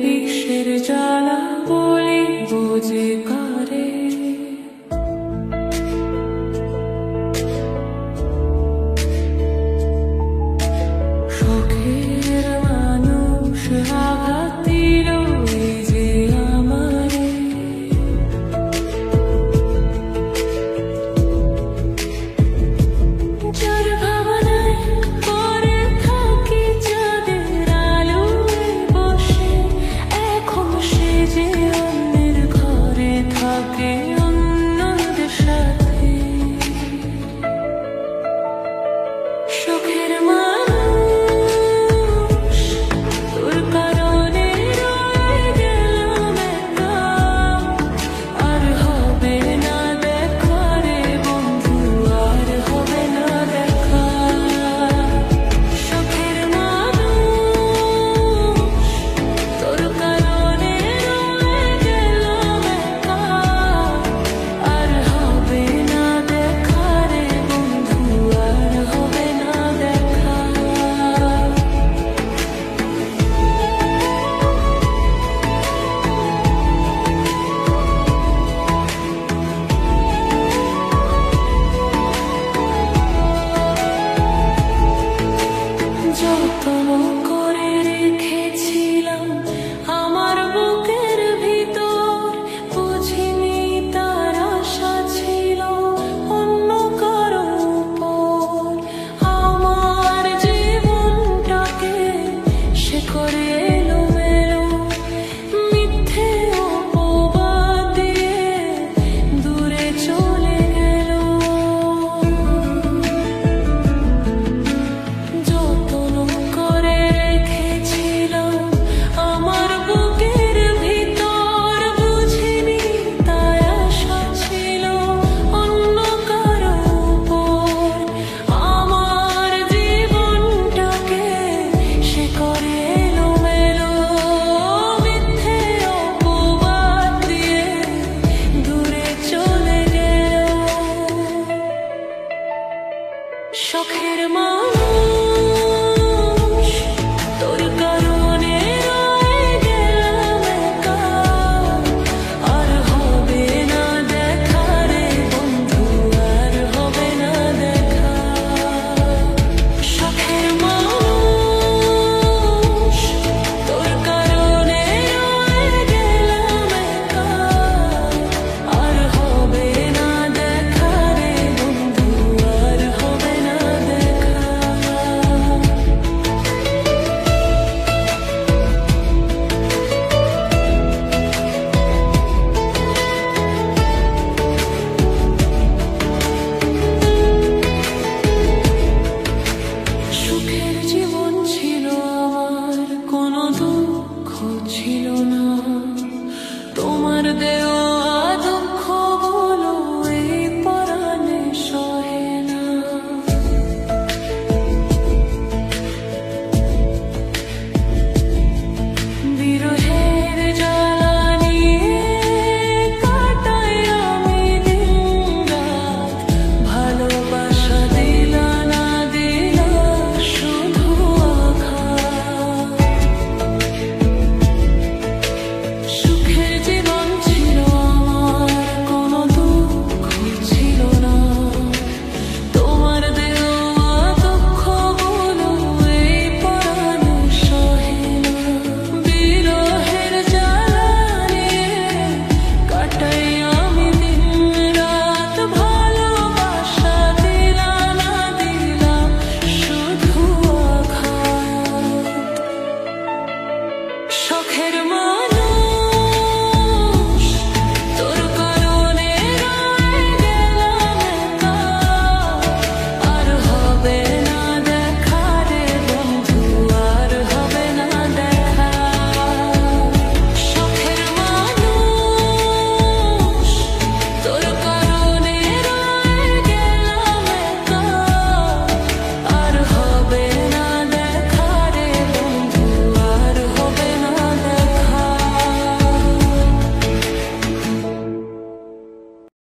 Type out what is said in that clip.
বিষের জ্বালা বলি বোঝে কারে। শখের মানুষ আঘাত দিল এই যে আমারে। যার ভাবনায় পরে থাকি চাঁদের আলোয় বসে, এখন সে যে অন্যের ঘরে থাকে অন্যদের সাথে। শখের মানুষ তোর কারণে রয়ে গেলাম একা, আর হবে না দেখা রে বন্ধু, আর হবে না দেখা। শখের মানুষ তোর কারণে রয়ে গেলাম একা, আর হবে না দেখা রে বন্ধু, আর হবে না দেখা। যত্ন করে রেখেছিলাম আমার বুকের ভিতর, বুঝিনি তার আশা ছিল অন্য কারো উপর। আমার জীবনটাকে সে করে এলোমেলো, মিথ্যে অপবাদ দিয়ে দূরে চলে গেল। যত্ন করে রেখেছিলাম আমার বুকের ভিতর, বুঝিনি তার আশা ছিল অন্য কারো উপর। আমার জীবনটাকে সে করে এলোমেলো, মিথ্যে অপবাদ দিয়ে দূরে চলে গেল। শখের মানুষ তোর কারণে রয়ে গেলাম একা, আর হবে না দেখা রে বন্ধু, আর হবে না দেখা। শখের মানুষ তোর কারণে রয়ে গেলাম একা, আর হবে না দেখা রে বন্ধু, আর হবে না দেখা। সুখের জীবন ছিল আমার, কোনো দুঃখ ছিল না। তোমার দেওয়া দুঃখগুলো এই পরাণে সহে না। বিরহের জ্বালা নিয়ে কাটাই আমি দিনরাত, ভালোবাসা দিলা না দিলা শুধু আঘাত। সুখের জীবন ছিল আমার, কোনো দুঃখ ছিল না। তোমার দেওয়া দুঃখগুলো এই পরাণে সহে না। বিরহের জ্বালা নিয়ে কাটাই আমি দিনরাত, ভালোবাসা দিলা না দিলা শুধু আঘাত। শখের মানুষ